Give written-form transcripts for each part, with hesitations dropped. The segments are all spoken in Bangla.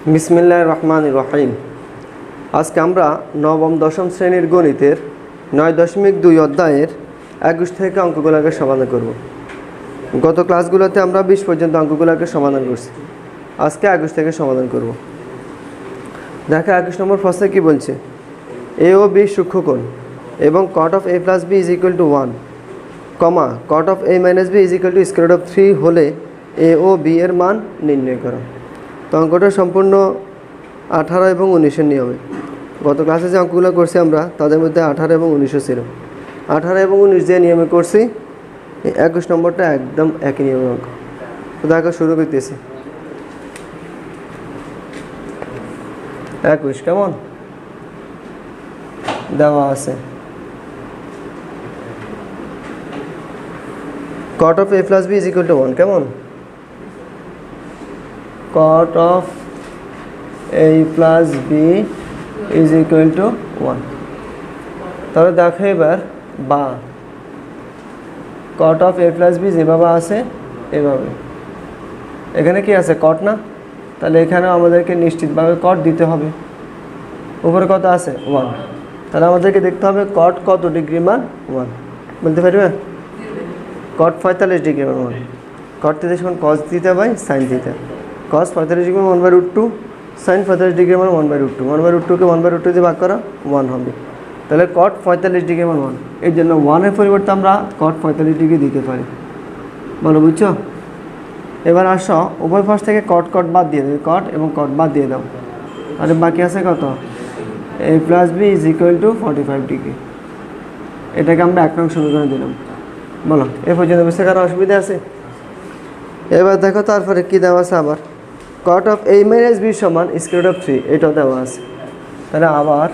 বিসমিল্লাহির রহমানির রহিম। আজকে আমরা নবম দশম শ্রেণীর গণিতের 9.2 অধ্যায়ের 21 থেকে অঙ্কগুলোকে সমাধান করব। গত ক্লাসগুলোতে আমরা 20 পর্যন্ত অঙ্কগুলোকে সমাধান করছি। আজকে 21 থেকে সমাধান করব। দেখো 21 নম্বর প্রশ্নে কি বলছে, এ ও বি সূক্ষ্মকোণ এবং cot of a plus b is equal to 1, comma cot of a minus b is equal to square root of 3 হলে এ ও বি এর মান নির্ণয় করো। তো অঙ্কটা সম্পূর্ণ 18 এবং 19-এর নিয়মে। গত ক্লাসে যে অঙ্কগুলো করছি আমরা তাদের মধ্যে 18 এবং 19 ছিল। 18 এবং 19 যে নিয়মে করছি, 21 নম্বরটা একদম একই নিয়মের অঙ্ক। তো দেখো শুরু করতেছি। 21 কেমন দেওয়া আছে, cot of a plus b is equal to 1, কেমন cot of a plus b is equal to 1। তাহলে দেখো এবার বা cot of a plus b যেভাবে আছে এভাবে, এখানে কি আছে cot না, তাহলে এখানেও আমাদেরকে নিশ্চিতভাবে cot দিতে হবে। উপরে কত আছে 1, তাহলে আমাদেরকে দেখতে হবে cot কত ডিগ্রি মান 1, বলতে পারবে cot 45 ডিগ্রি মান 1, cot থেকে যখন cos দিতে হয় sin দিতে, cos 45 ডিগ্রি মান 1/√2, sin 45 ডিগ্রি মান 1/√2, 1/√2 কে 1/√2 দিয়ে ভাগ করা 1 হবে। তাহলে cot 45 ডিগ্রি মান 1, এই জন্য 1-এর পরিবর্তে আমরা cot 45 ডিগ্রি দিতে পারি। বলো বুঝছো? এবার আসো উভয় পাশ থেকে cot বাদ দিয়ে দেবে, cot এবং cot বাদ দিয়ে দাও, তাহলে বাকি আছে কত a plus b is equal to 45 degree. এটাকে আমরা 1 নং সমীকরণে দিলাম। বলো এ পর্যন্ত বুঝতে কারো অসুবিধা আছে? এবার দেখো তারপরে কি দেওয়া আছে, আবার cot of a minus b সমান square root of 3, এটাও দেওয়া আছে। তাহলে আবার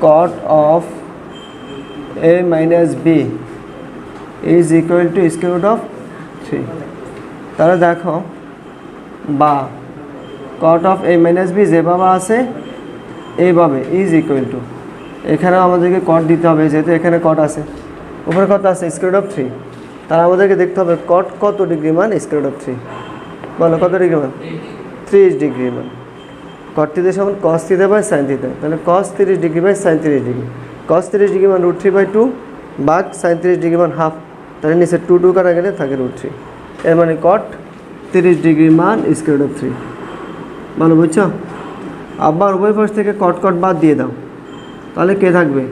cot of a minus b is equal to square root of 3। তাহলে দেখো বা cot of a minus b যেভাবে আছে এইভাবে is equal to, এখানেও আমাদেরকে cot দিতে হবে যেহেতু এখানে cot আছে, উপরে কত আছে square root of 3, তাহলে আমাদেরকে দেখতে হবে cot কত ডিগ্রি মান square root of 3। বলো কত ডিগ্রি মান 30 ডিগ্রি মান। cot থিটা সমান cos theta by sin theta, তাহলে cos 30 degree by sin 30 degree, cos 30 degree মান √3/2 ভাগ sin 30 ডিগ্রি মান হাফ, তাহলে নিচে 2 কাটা গেলে থাকে √3, এর মানে cot 30 ডিগ্রি মান square root of 3। বলো বুঝছো? আবার উভয় পাশ থেকে cot বাদ দিয়ে দাও, তাহলে কে থাকবে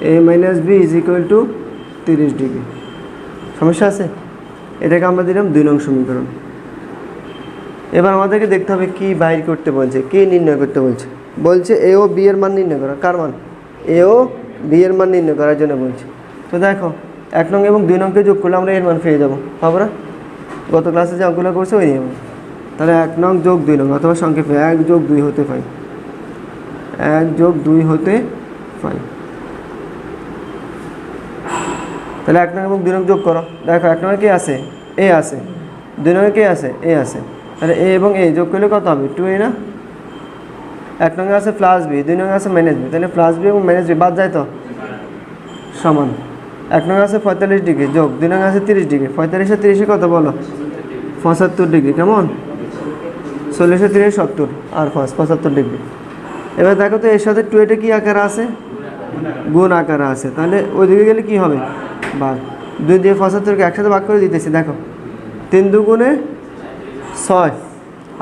a minus b is equal to 30 degree. সমস্যা আছে? এটাকে আমরা দিলাম 2 নং সমীকরণ। এবার আমাদেরকে দেখতে হবে কি বাইর করতে বলছে, কি নির্ণয় করতে বলছে। বলছে এ ও বি এর মান নির্ণয় করা, কার মান এ ও বি এর মান নির্ণয় করার জন্য বলছে। তো দেখো 1 নং এবং 2 নংকে যোগ করলে আমরা এর মান পেয়ে যাবো, পাবো না? গত ক্লাসে যে অঙ্কগুলো করছে ওই নিয়ম। তাহলে 1 নং যোগ 2 নং অথবা সংক্ষেপে 1 যোগ 2 হতে পাই, 1 যোগ 2 হতে পাই। তাহলে 1 নং এবং 2 নং যোগ করো। দেখো 1 নং কে আছে এ আছে, 2 নং কে আছে এ আছে, তাহলে এ এবং এ যোগ করলে কত হবে 2a না? 1 নং আছে প্লাস বি, 2 নং আছে মাইনাস বি, তাহলে প্লাস বি এবং মাইনাস বি বাদ যায় তো সমান। 1 নং আছে 45 ডিগ্রি যোগ 2 নং আছে 30 ডিগ্রি, 45 আর 30 কত বলো 75 ডিগ্রি, কেমন 40 আর 30 70 আর 5 75 ডিগ্রি। এবার দেখো তো এর সাথে 2 এটা কি আকারে আছে গুণ আকারে আছে, তাহলে ওইদিকে গেলে কি হবে ভাগ, 2 দিয়ে 75কে একসাথে ভাগ করে দিতেছি। দেখো 3 দুগুণে 6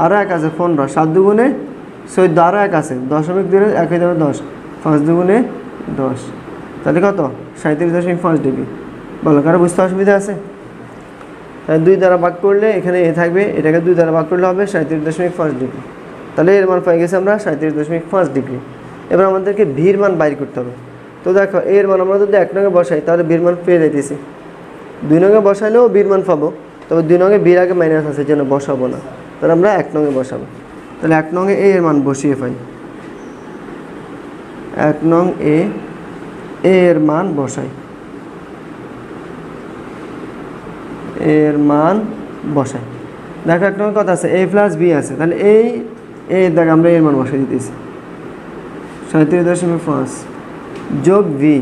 আরও 1 আছে 15, 7 দুগুণে 14 আরও 1 আছে 0.2 1 হয়ে যাবে 10, 5 দুগুণে 10, তাহলে কত 37.5 ডিগ্রি। বলো কারো বুঝতে অসুবিধা আছে? তাহলে 2 দ্বারা ভাগ করলে এখানে এ থাকবে, এটাকে 2 দ্বারা ভাগ করলে হবে 37.5 ডিগ্রি। তাহলে এর মান পেয়ে গেছি আমরা 37.5 ডিগ্রি। এবার আমাদেরকে ভির মান বাইর করতে হবে। তো দেখো এর মান আমরা যদি 1 নঙে বসাই তাহলে ভির মান পেয়ে যাইতেছি, 2 নঙে বসাইলেও ভির মান পাবো, তবে 2 নঙে ভির আগে মাইনাস আছে যেন বসাবো না, তাহলে আমরা 1 নঙে বসাবো। তাহলে 1 নঙে এ এর মান বসিয়ে পাই, 1 নং এ এর মান বসাই, এর মান বসাই। দেখো 1 নং কত আছে a প্লাস বি আছে, তাহলে এই দেখ আমরা এর মান বসাই দিতেছি 37.5 যোগ ভি,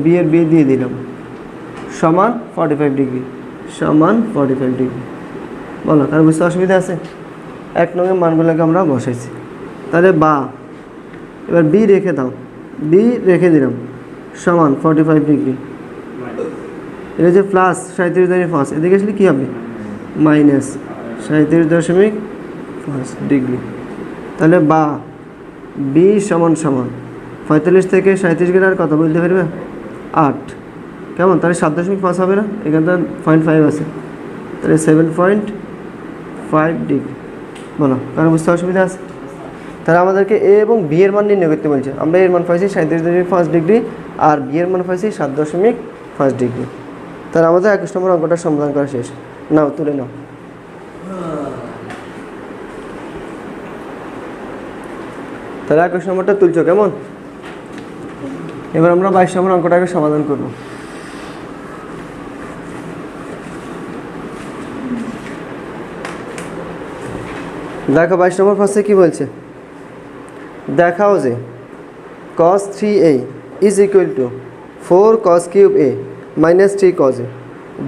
বি এর বি দিয়ে দিলাম সমান 45 ডিগ্রি, সমান 45 ডিগ্রি। বলো, কারণ বুঝতে অসুবিধা আছে? 1 নংয়ের মানগুলোকে আমরা বসাইছি। তাহলে বা এবার বি রেখে দাও, বি রেখে দিলাম সমান 45 ডিগ্রি। এটা যে প্লাস 37.5, এদিকে আসলে কী হবে? Minus 37.5 degree. তাহলে বা বি সমান 45 থেকে 37 গেলে আর কত বলতে পারবে? 8। কেমন? তাহলে 7.5 হবে না? এখানে তো 0.5 আছে, তাহলে 7.5 ডিগ্রি। বলো, কারণ বুঝতে অসুবিধা আছে? তাহলে আমাদেরকে এ এবং বি এর মান নির্ণয় করতে বলছে। আমরা এর মান পাইছি 37.5 ডিগ্রি আর বি এর মান পাইছি 7.5 ডিগ্রি। তাহলে আমাদের 21 নম্বর অঙ্কটা সমাধান করা শেষ। নাও তুলে নাও। তাহলে 21 নম্বরটা তুলছো, কেমন? এবার আমরা 22 নম্বর অঙ্কটাকে সমাধান করব। দেখো 22 নম্বর ফার্স্টে কি বলছে, দেখাও যে cos 3a is equal two 4 cos cube a minus 3 cos a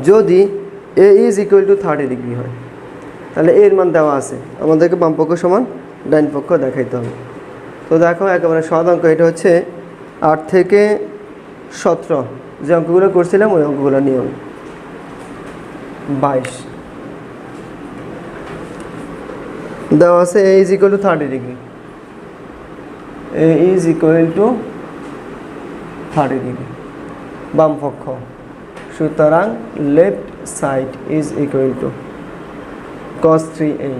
যদি a is equal two 30 degree হয়। তাহলে এর মান দেওয়া আছে, আমাদেরকে বাম পক্ষ সমান ডাইন পক্ষ দেখাইতে হবে। তো দেখো একেবারে সহজ অঙ্ক, এটা হচ্ছে 8 থেকে 17 যে অঙ্কগুলো করছিলাম ওই অঙ্কগুলো নিয়ম। 22 দেওয়া আছে a is equal two 30 degree, a is equal two 30 degree বাম পক্ষ। সুতরাং left side is equal two cos 3a।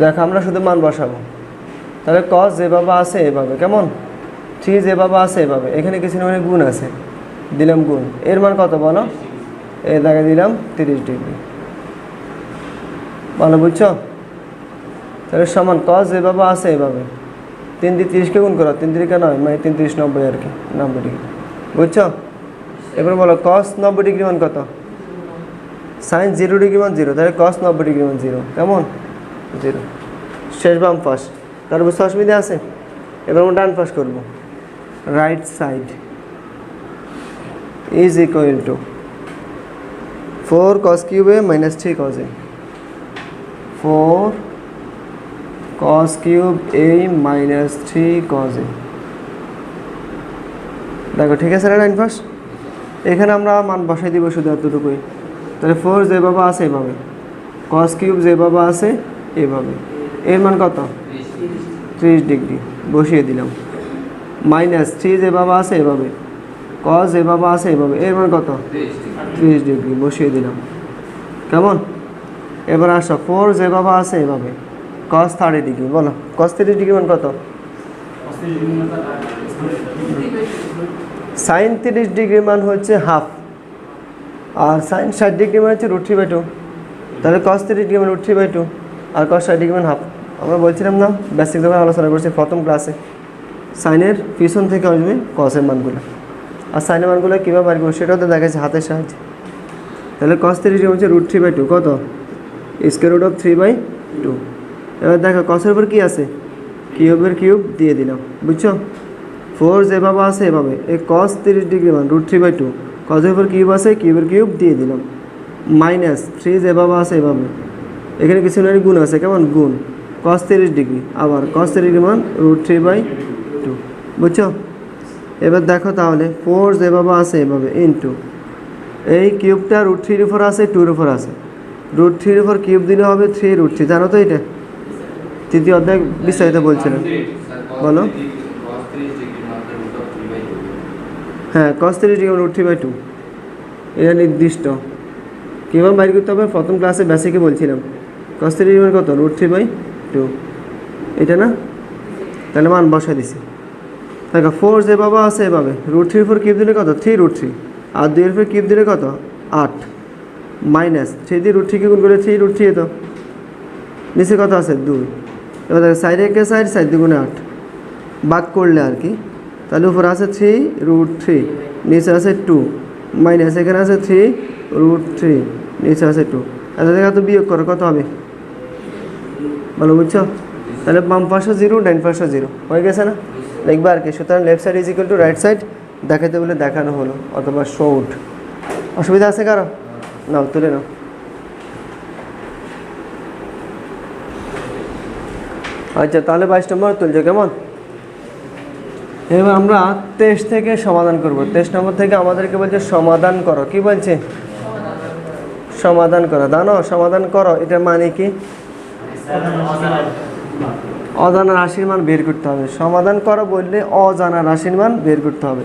দেখ আমরা শুধু মান বসাবো। তাহলে cos যেভাবে আছে এভাবে, কেমন? 3 যেভাবে আছে এভাবে, এখানে কিছু না মানে গুণ আছে, দিলাম গুণ। এর মান কত বলো? এ জায়গায় দিলাম 30 ডিগ্রি। ভালো বুঝছো? তাহলে সমান cos যেভাবে আছে এভাবে, 3 দিয়ে 30কে গুণ করো, 3 3 9 মানে 3 30 90 আর কি, 90 ডিগ্রি। বুঝছো? এবার বলো cos 90 ডিগ্রি মান কত? sin 0 ডিগ্রি মান 0, তাহলে cos 90 ডিগ্রি মান 0, কেমন? 0। শেষ বাম পাশ। তার বুঝতে অসুবিধা আছে? এবার আমরা ডান পাশ করবো। Right side is equal two 4 cos cube a minus 3 cos a। 4 cos cube a minus 3 cos a। দেখো ঠিক আছে না ডান পাশ? এখানে আমরা মান বসাই দিব শুধু এতটুকুই। তাহলে 4 যেভাবে আছে এভাবে, cos কিউব যেভাবে আছে এভাবে, এর মান কত? 30 ডিগ্রি বসিয়ে দিলাম। মাইনাস 3 যেভাবে আছে এভাবে, cos যেভাবে আছে এভাবে, এর মান কত? 30 ডিগ্রি বসিয়ে দিলাম, কেমন? এবার আসো 4 যেভাবে আছে এভাবে, cos 30 ডিগ্রি। বলো cos 30 ডিগ্রি মান কত? sin 30 ডিগ্রি মান হচ্ছে হাফ, আর sin 60 ডিগ্রি মান হচ্ছে √3/2। তাহলে cos 30 ডিগ্রি মান √3/2 আর cos 60 ডিগ্রি মান হাফ। আমরা বলছিলাম না বেসিক ভাবে আলোচনা করছি প্রথম ক্লাসে, সাইনের পিছন থেকে আসবে কসের মানগুলো, আর সাইনের মানগুলো কীভাবে বার করবো সেটাও তো দেখাচ্ছে হাতের সাহায্যে। তাহলে cos 30 ডিগ্রি হচ্ছে √3/2, কত? √3/2। এবার দেখো কসের উপর কী আছে? কিউবের কিউব দিয়ে দিলাম, বুঝছো? 4 যেভাবে আছে এভাবে, এই cos 30 ডিগ্রি মান √3/2, কসের উপর কিউব আছে, কিউবের কিউব দিয়ে দিলাম। মাইনাস 3 যেভাবে আছে এভাবে, এখানে কিছু না গুণ আছে, কেমন? গুণ cos 30 ডিগ্রি, আবার cos 30 ডিগ্রি মান √3/2, বুঝছো? এবার দেখো তাহলে 4 যেভাবে আছে এভাবে ইন্টু এই কিউবটা √3 এর উপর আছে, 2 এর উপর আছে, √3 এর উপর কিউব দিলে হবে 3√3। জানো তো এটা তৃতীয় অধ্যায় বিস্তারিত বলছিলাম, বলো। হ্যাঁ cos 30 ডিগ্রি √3/2, এটা নির্দিষ্ট কীভাবে বাইর করতে হবে প্রথম ক্লাসে বেসিকে বলছিলাম। cos 30 ডিগ্রি কত? √3/2, এটা না? তাহলে মান বসা দিছি। দেখো 4 যেভাবে আছে এভাবে, √3 এর উপর কিউব দিলে কত? 3√3, আর 2 এর উপর কিউব দিলে কত? 8, মাইনাস 3 দিয়ে √3কে গুণ করে 3√3, তো নিচে কত আছে? 2। এবার দেখো সাইডে একে সাইড, সাইড 2 গুণে 8 ভাগ করলে আর কি, তাহলে উপরে আছে 3√3, নিচে আছে 2, মাইনাস এখানে আছে 3√3, নিচে আছে 2। এত জায়গা তো বিয়োগ করো, কত হবে বলো? বুঝছো? তাহলে বাম পাশে 0, ডাইন পাশে 0 হয়ে গেছে না? দেখবে আর কি। সুতরাং left side is equal two right side দেখাতে বলে দেখানো হলো, অথবা শোড। অসুবিধা আছে কারো? নাও তুলে নাও। আচ্ছা তাহলে 22 নম্বর তুলছো, কেমন? এবার আমরা 23 থেকে সমাধান করব। 23 নম্বর থেকে আমাদেরকে বলছে সমাধান করো। কি বলছে? সমাধান করো। জানো সমাধান করো এটা মানে কি? অজানা রাশির মান বের করতে হবে। সমাধান করো বললে অজানা রাশির মান বের করতে হবে,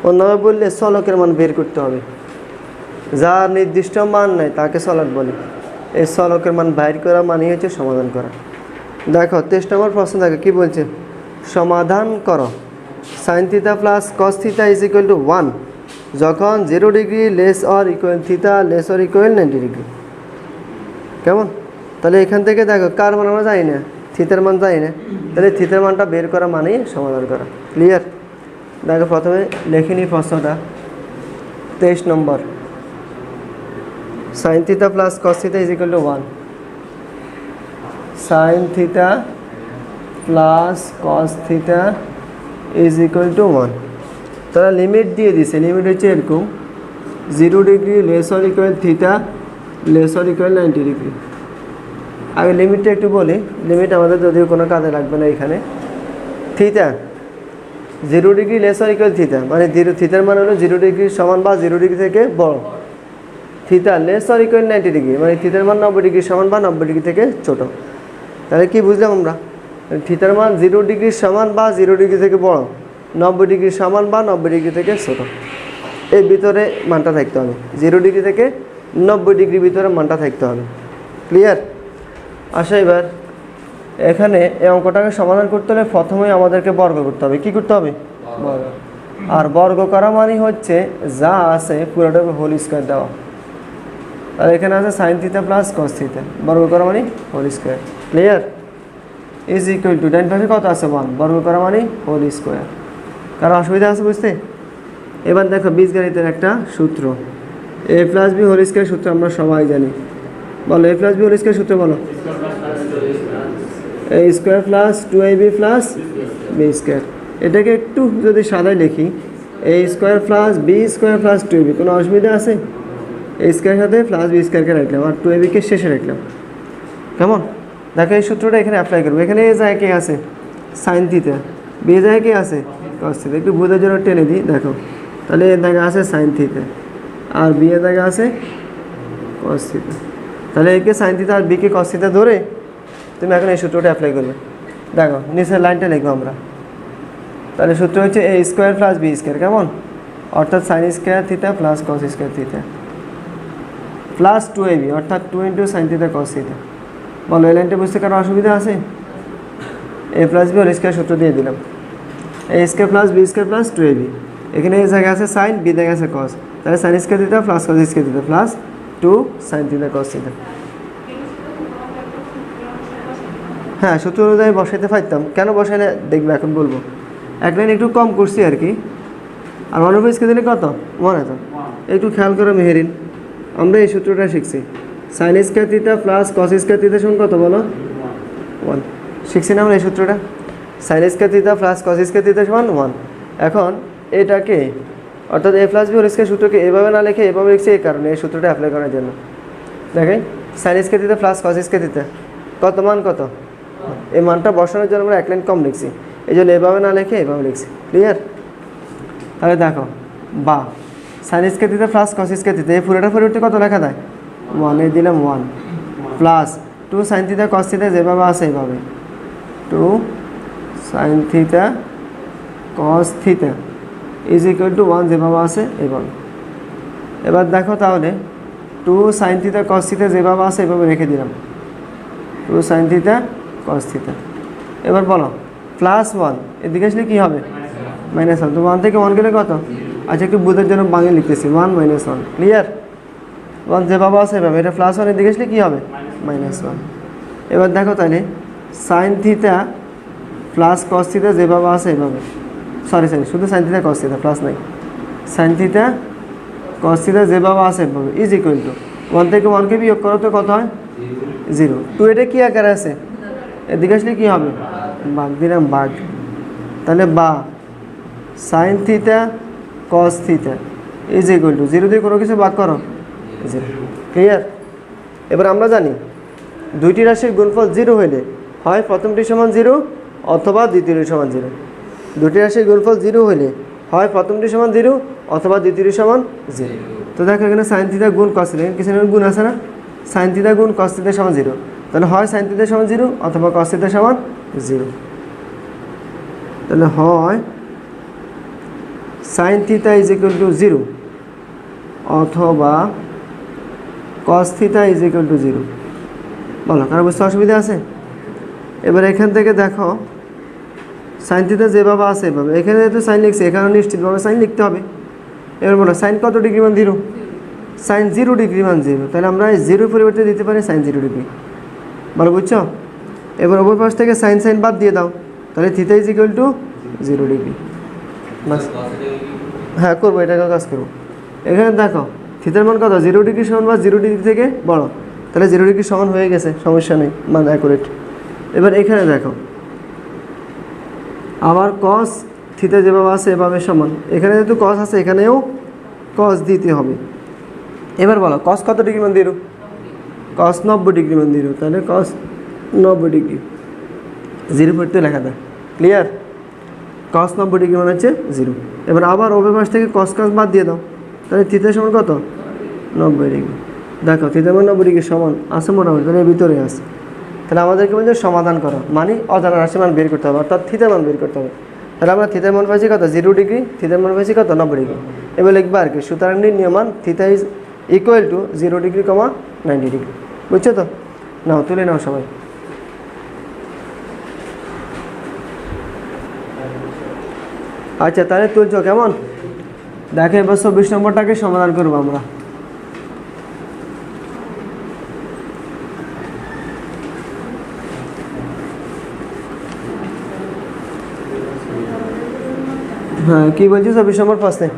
অন্যভাবে বললে চলকের মান বের করতে হবে। যার নির্দিষ্ট মান নাই তাকে চলক বলে। এই চলকের মান বাইর করা মানেই হচ্ছে সমাধান করা। দেখো 23 নম্বর প্রশ্ন দেখো কি বলছে, সমাধান করো sin θ plus cos θ is equal to 1 যখন 0 degree less or equal theta less or equal 90 degree. কেমন? তাহলে এখান থেকে দেখো কার মান আমরা জানি না, থিতার মান জানি না, তাহলে থিতার মানটা বের করা মানেই সমাধান করা। ক্লিয়ার? দেখো প্রথমে লিখে নিই প্রশ্নটা। 23 নম্বর sin θ plus cos θ is equal to 1, sin θ plus cos θ is equal to 1। তারা লিমিট দিয়ে দিছে, লিমিট হচ্ছে এরকম 0 degree less or equal theta less or equal 90 degree. আগে লিমিটটা একটু বলি, লিমিট আমাদের যদিও কোনো কাজে লাগবে না। এখানে theta 0 degree less or equal theta মানে থিটার মান হলো 0 ডিগ্রি সমান বা 0 ডিগ্রি থেকে বড়, theta less or equal 90 degree মানে থিটার মান 90 ডিগ্রি সমান বা 90 ডিগ্রি থেকে ছোট। তাহলে কি বুঝলাম আমরা? থিটার মান 0 ডিগ্রি সমান বা 0 ডিগ্রি থেকে বড়, 90 ডিগ্রি সমান বা 90 ডিগ্রি থেকে ছোট, এর ভিতরে মানটা থাকতে হবে। 0 ডিগ্রি থেকে 90 ডিগ্রির ভিতরে মানটা থাকতে হবে। ক্লিয়ার? আসা এবার এখানে এই অঙ্কটাকে সমাধান করতে হলে প্রথমেই আমাদেরকে বর্গ করতে হবে। কি করতে হবে? বর্গ। আর বর্গ করা মানে হচ্ছে যা আছে পুরোটা হোল স্কোয়ার দেওয়া। আর এখানে আছে sin θ প্লাস cos θ, বর্গ করা মানে whole square. Clear? Is equal to ডান পাশে কত আছে 1, বর্গ করা মানে হোল স্কোয়ার। কারো অসুবিধা আছে বুঝতে? এবার দেখো বীজগণিতের একটা সূত্র, a plus b whole square সূত্র আমরা সবাই জানি। বলো a plus b whole square সূত্র বলো। a square plus 2ab plus b square. এটাকে একটু যদি সাদায় লিখি a square plus b square plus 2ab, কোনো অসুবিধা আছে? a স্কোয়ারের সাথে প্লাস বি স্কোয়ারকে রাখলাম আর 2abকে শেষে রাখলাম। কেমন? দেখো এই সূত্রটা এখানে অ্যাপ্লাই করবো। এখানে এ জায়গায় কে আছে? sin θ, বি জায়গায় কে আছে? cos θ। একটু বোঝার জন্য টেনে দিই। দেখো তাহলে এর জায়গা আছে sin θ আর বি এর জায়গা আছে cos θ। তাহলে একে sin θ আর বিকে cos θ ধরে তুমি এখন এই সূত্রটা অ্যাপ্লাই করবে। দেখো নিচের লাইনটা লিখবো আমরা। তাহলে সূত্র হচ্ছে a square plus b square, কেমন? অর্থাৎ sin square θ plus cos square θ plus 2ab অর্থাৎ 2 ইন্টু sin θ cos θ। বলো এই লাইনটা বুঝতে কারো অসুবিধা আছে? a plus b whole square সূত্র দিয়ে দিলাম, a square plus b square plus 2ab। এখানে এই জায়গায় আছে সাইন, বি জায়গায় আছে cos, তাহলে sin square θ plus cos square θ plus 2 sin θ cos θ। হ্যাঁ সূত্র অনুযায়ী বসাইতে পারতাম, কেন বসাইলে দেখবে এখন বলবো। এক লাইন একটু কম করছি আর কি। আর 1 উপর স্কোয়ার দিলে কত? 1 এত। একটু খেয়াল করো মেহেরিন, আমরা এই সূত্রটা শিখছি sin square θ plus cos square θ সমান কত বলো? 1। শিখছি না আমরা এই সূত্রটা? sin square θ plus cos square θ সমান 1। এখন এটাকে অর্থাৎ a plus b whole square সূত্রকে এভাবে না লিখে এভাবে লিখছি এই কারণে, এই সূত্রটা অ্যাপ্লাই করার জন্য। দেখেন sin square θ plus cos square θ কত মান কত? এই মানটা বসানোর জন্য আমরা এক লাইন কম লিখছি, এই জন্য এভাবে না লিখে এভাবে লিখছি। ক্লিয়ার? তাহলে দেখো বা sin square θ plus cos square θ এই পুরোটা পরিবর্তে কত লেখা যায়? 1 এ দিলাম 1 প্লাস 2 sin θ cos θ যেভাবে আছে এইভাবে 2 sin θ cos θ is equal to 1 যেভাবে আছে এইভাবে। এবার দেখো তাহলে 2 sin θ cos θ যেভাবে আছে এইভাবে রেখে দিলাম, 2 sin θ cos θ। এবার বলো প্লাস 1 এদিকে আসলে কী হবে? মাইনাস 1। তো 1 থেকে 1 গেলে কত? আচ্ছা একটু বোঝার জন্য বাংলা লিখতেছি 1 - 1। ক্লিয়ার? 1 যেভাবে আছে এভাবে, এটা প্লাস 1 এদিকে আসলে কী হবে? -1। এবার দেখো তাহলে sin θ প্লাস cos θ যেভাবে আছে এভাবে, সরি শুধু sin θ cos θ প্লাস নাই, sin θ cos θ যেভাবে আছে এভাবে ইজ ইকুয়াল টু 1 থেকে 1কে বিয়োগ করো তো কত হয়? 0। 2 এটা কী আকারে আছে? এদিকে আসলে কী হবে? ভাগ দিলাম ভাগ। তাহলে বা sin θ cos θ is equal to 0 দিয়ে কোনো কিছু ভাগ করো জিরো। ক্লিয়ার? এবার আমরা জানি দুইটি রাশির গুণফল জিরো হইলে হয় প্রথমটি সমান জিরো অথবা দ্বিতীয়টি সমান জিরো। দুটি রাশির গুণফল জিরো হইলে হয় প্রথমটি সমান জিরো অথবা দ্বিতীয়টি সমান জিরো। তো দেখো এখানে সাইন থিটা গুণ কস থিটা, কিছু গুণ আছে না? সাইন থিটা গুণ কস থিটা সমান জিরো, তাহলে হয় সাইন থিটা সমান জিরো অথবা কস থিটা সমান জিরো। তাহলে হয় sine theta is equal to zero অথবা cos theta is equal to zero. বলো, কারো বুঝতে অসুবিধা আছে? এবার এখান থেকে দেখো সাইন থিটা যেভাবে আছে এভাবে, এখানে যেহেতু সাইন লিখছে এখানে নিশ্চিতভাবে সাইন লিখতে হবে। এবার বলো সাইন কত ডিগ্রি মান জিরো? সাইন 0 ডিগ্রি মান জিরো, তাহলে আমরা এই জিরোর পরিবর্তে দিতে পারি সাইন 0 ডিগ্রি। বলো বুঝছো? এবার ওপর পাশ থেকে সাইন সাইন বাদ দিয়ে দাও, তাহলে theta is equal to 0 degree. বাস, হ্যাঁ করবো, এটাকে কাজ করবো। এখানে দেখো থিটার মান কত? 0 ডিগ্রি সমান বা 0 ডিগ্রি থেকে বড়, তাহলে 0 ডিগ্রি সমান হয়ে গেছে, সমস্যা নেই, মান অ্যাকুরেট। এবার এখানে দেখো আবার কস থিটা যেভাবে আছে এভাবে সমান, এখানে যেহেতু কস আছে এখানেও কস দিতে হবে। এবার বলো কস কত ডিগ্রি মান জিরো? কস 90 ডিগ্রি মান জিরো, তাহলে কস 90 ডিগ্রি জিরো পড়তে লেখা দেয়। ক্লিয়ার? কস 90 ডিগ্রি মানে হচ্ছে জিরো। এবার আবার ওপর পাশ থেকে কস কস বাদ দিয়ে দাও, তাহলে থিটা সমান কত? 90 ডিগ্রি। দেখো থিটা মান 90 ডিগ্রি সমান আছে মোটামুটি, তাহলে এর ভিতরে আছে। তাহলে আমাদেরকে বলছে সমাধান করো, মানে অজানা রাশি মান বের করতে হবে, অর্থাৎ থিটার মান বের করতে হবে। তাহলে আমরা থিটার মান পাইছি কত? 0 ডিগ্রি। থিটার মান পাইছি কত? 90 ডিগ্রি। এবার লিখবা আর কি, সুতরাং নির্ণীয়মান theta is equal to 0 degree, 90 degree. বুঝছো তো? নাও তুলে নাও সবাই। আচ্ছা তাহলে তুলছো কেমন? দেখো এবার 24 নম্বরটাকে সমাধান করবো আমরা। হ্যাঁ কি বলছি 24 নম্বর প্রশ্নে?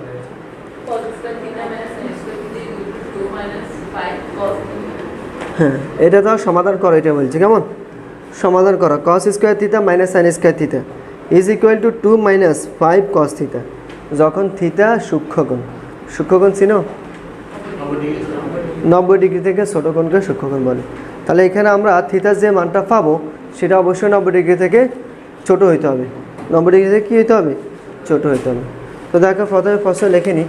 হ্যাঁ এটা তো সমাধান করো, এটা বলছি কেমন সমাধান করো। Cos square theta minus sine square theta is equal two 2 - 5 cos theta, যখন থিটা সূক্ষ্মকোণ। সূক্ষ্মকোণ চিনো? 90 ডিগ্রি থেকে ছোট কোণকে সূক্ষ্মকোণ বলে। তাহলে এখানে আমরা থিটার যে মানটা পাবো সেটা অবশ্যই 90 ডিগ্রি থেকে ছোট হইতে হবে। 90 ডিগ্রি থেকে কী হইতে হবে? ছোট হইতে হবে। তো দেখো প্রথমে প্রশ্ন লিখে নিই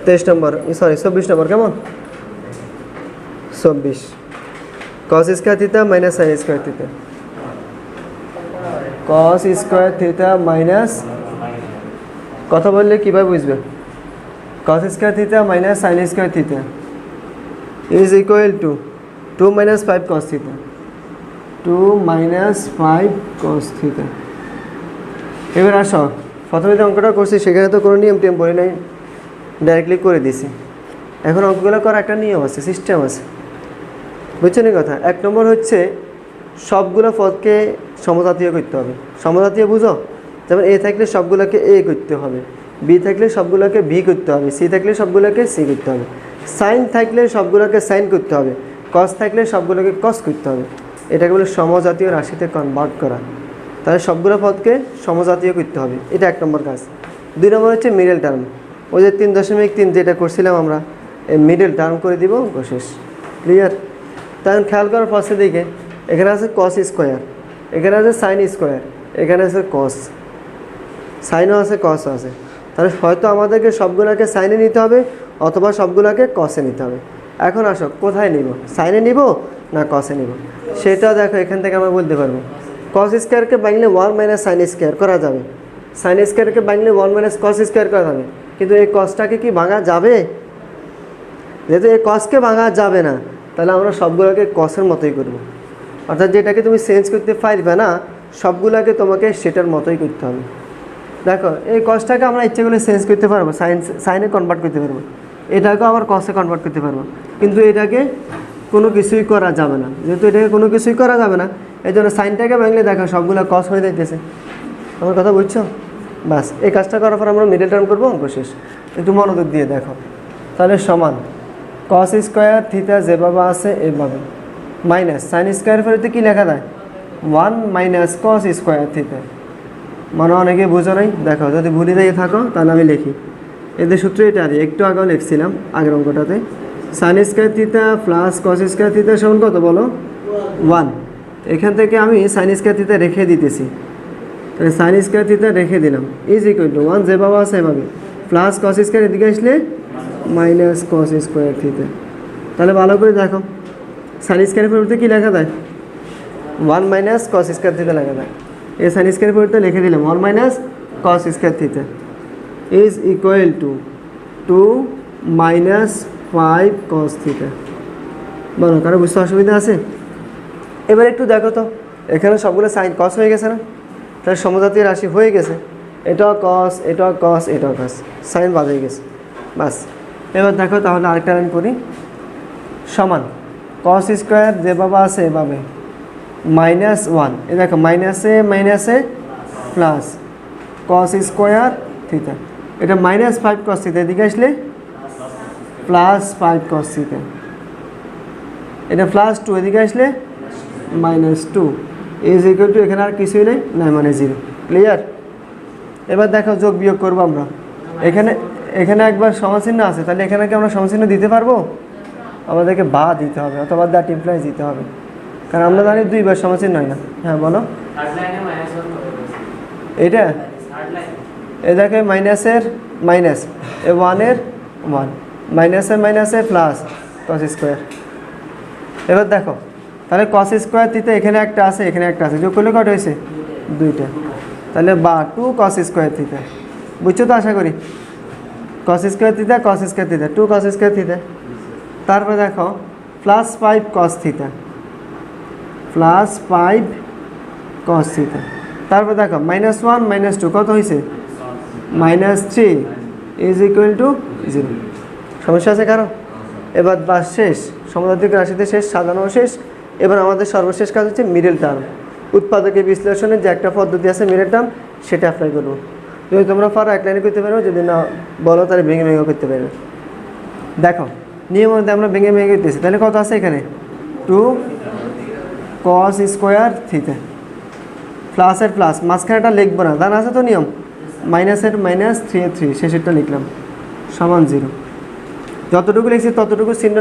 23 নম্বর, সরি 24 নম্বর, কেমন 24 cos square theta minus sine square theta. Cos square theta minus, কথা বললে কীভাবে বুঝবে? Cos square theta minus sine square theta is equal two 2 - 5 cos theta. 2 - 5 cos theta. এবার আসো, প্রথমে যে অঙ্কটা করছি সেখানে তো কোনো নিয়ম টিয়ম বলি নাই, ডাইরেক্টলি করে দিছি। এখন অঙ্কগুলো করার একটা নিয়ম আছে, সিস্টেম আছে, বুঝছেন এই কথা? 1 নম্বর হচ্ছে সবগুলো পদকে সমজাতীয় করতে হবে। সমজাতীয় বুঝো? যেমন এ থাকলে সবগুলোকে এ করতে হবে, বি থাকলে সবগুলোকে বি করতে হবে, সি থাকলে সবগুলোকে সি করতে হবে, সাইন থাকলে সবগুলোকে সাইন করতে হবে, কস থাকলে সবগুলোকে কস করতে হবে। এটাকে বলে সমজাতীয় রাশিতে কনভার্ট করা। তাহলে সবগুলো পদকে সমজাতীয় করতে হবে, এটা 1 নম্বর কাজ। 2 নম্বর হচ্ছে মিডল টার্ম, ওই যে 3.3 যেটা করছিলাম আমরা, এই মিডল টার্ম করে দিব, শেষ। ক্লিয়ার? তখন খেয়াল করার পাশে দিকে এখানে আছে কস স্কোয়ার, এখানে আছে সাইন স্কোয়ার, এখানে আছে কস, সাইনও আছে কসও আছে। তাহলে হয়তো আমাদেরকে সবগুলোকে সাইনে নিতে হবে অথবা সবগুলোকে কসে নিতে হবে। এখন আসো কোথায় নিব, সাইনে নিব না কসে নিব, সেটা দেখো এখান থেকে আমরা বলতে পারবো। কস স্কোয়ারকে ভাঙলে 1 - সাইন স্কোয়ার করা যাবে, সাইন স্কোয়ারকে ভাঙলে 1 - কস স্কোয়ার করা যাবে, কিন্তু এই কসটাকে কি ভাঙা যাবে? যেহেতু এই কসকে ভাঙা যাবে না, তাহলে আমরা সবগুলোকে কসের মতোই করব। অর্থাৎ যেটাকে তুমি চেঞ্জ করতে পারবে না সবগুলোকে তোমাকে সেটার মতোই করতে হবে। দেখো এই কসটাকে আমরা ইচ্ছে করলে চেঞ্জ করতে পারবো, সাইনে কনভার্ট করতে পারবো, এটাকেও আবার কসে কনভার্ট করতে পারবো, কিন্তু এটাকে কোনো কিছুই করা যাবে না। যেহেতু এটাকে কোনো কিছুই করা যাবে না, এই জন্য সাইনটাকে ভাঙলে দেখো সবগুলো কস হয়ে যাইতেছে। আমার কথা বুঝছো? বাস, এই কাজটা করার পর আমরা মিডল টার্ম করবো, অঙ্ক শেষ। একটু মনোযোগ দিয়ে দেখো, তাহলে সমান কস স্কোয়ার থিটা যেভাবে আছে এভাবে মাইনাস সাইন স্কোয়ার ফেরতে কী লেখা যায়? 1 - কস স্কোয়ার থিটা। মানে অনেকে বুঝো নাই, দেখো যদি ভুলে দিয়ে থাকো তাহলে আমি লিখি। এদের সূত্র এটা আর একটু আগেও লিখছিলাম আগের অঙ্কটাতে। Sine square theta plus cos square theta সমান কত বলো 1। এখান থেকে আমি সাইন স্কয়ার থিটা রেখে দিতেছি, তাহলে সাইন স্কয়ার থিটা রেখে দিলাম ইজ ইকুয়াল টু 1 যেভাবে আছে সেভাবে প্লাস কস স্কয়ার এদিকে আসলে মাইনাস কস স্কয়ার থিটা। তাহলে ভালো করে দেখো সাইন স্কয়ারের পরিবর্তে কী লেখা যায় 1 মাইনাস কস স্কয়ার থিটা লেখা যায়। এই সাইন স্কয়ারের পরিবর্তে লিখে দিলাম 1 minus cos square theta is equal two 2 minus 5 cos theta. বলো কারো বুঝতে অসুবিধা আছে? এবার একটু দেখো তো এখানে সবগুলো সাইন কস হয়ে গেছে না, তাহলে সমজাতীয় রাশি হয়ে গেছে, এটাও কস এটাও কস এটাও কস, সাইন বাদ হয়ে গেছে বাস। এবার দেখো তাহলে আরেকটা লাইন করি, সমান কস স্কোয়ার যেভাবে আছে এভাবে মাইনাস 1, এ দেখো মাইনাসে মাইনাসে প্লাস কস স্কোয়ার থিটা, এটা মাইনাস 5 কস থিটা, এদিকে আসলে প্লাস 5 কস থিটা, এটা প্লাস 2 এদিকে আসলে মাইনাস 2 ইজ ইকুয়াল টু এখানে আর কিছুই নেই না মানে 0। ক্লিয়ার? এবার দেখো যোগ বিয়োগ করবো আমরা, এখানে এখানে একবার সমাচিহ্ন আছে, তাহলে এখানে কি আমরা সমাচিহ্ন দিতে পারবো? আমাদেরকে বা দিতে হবে অথবা দ্যাট ইমপ্লাইজ দিতে হবে, কারণ আমরা জানি 2 বার সমাচিহ্ন হয় না। হ্যাঁ বলো এটা, এ দেখে মাইনাসের মাইনাস, এ 1-এর 1, মাইনাসে মাইনাসে প্লাস কস স্কোয়ার। এবার দেখো তাহলে কস স্কোয়ার থিটা এখানে একটা আছে এখানে একটা আছে, যোগ করলে কত হয়েছে 2টা, তাহলে বা 2 কস স্কোয়ার থিটা। বুঝছো তো আশা করি? Cos square theta cos square theta 2 cos square theta, তারপরে দেখো plus 5 cos theta plus 5 cos theta, তারপর দেখো মাইনাস 1 মাইনাস 2 কত হয়েছে -3 ইজ ইকুয়াল টু 0। সমস্যা আছে কারো? এবার বাস শেষ, সমজাতীয় রাশিতে শেষ, সাজানো শেষ। এবার আমাদের সর্বশেষ কাজ হচ্ছে মিডল টার্ম, উৎপাদকের বিশ্লেষণের যে একটা পদ্ধতি আছে মিডল টার্ম, সেটা অ্যাপ্লাই করবো। যদি তোমরা পারো এক লাইনে করতে পারো, যদি না বলো তাহলে ভেঙে ভেঙে করতে পারবে। দেখো নিয়ম মধ্যে আমরা ভেঙে ভেঙে করতেছি, তাহলে কত আছে এখানে 2 কস স্কোয়ার থিটা, প্লাসের প্লাস, মাঝখানেটা লিখবো না, জানা আছে তো নিয়ম, মাইনাসের মাইনাস 3 শেষেরটা লিখলাম সমান 0। যতটুকু লিখছি ততটুকু চিহ্ন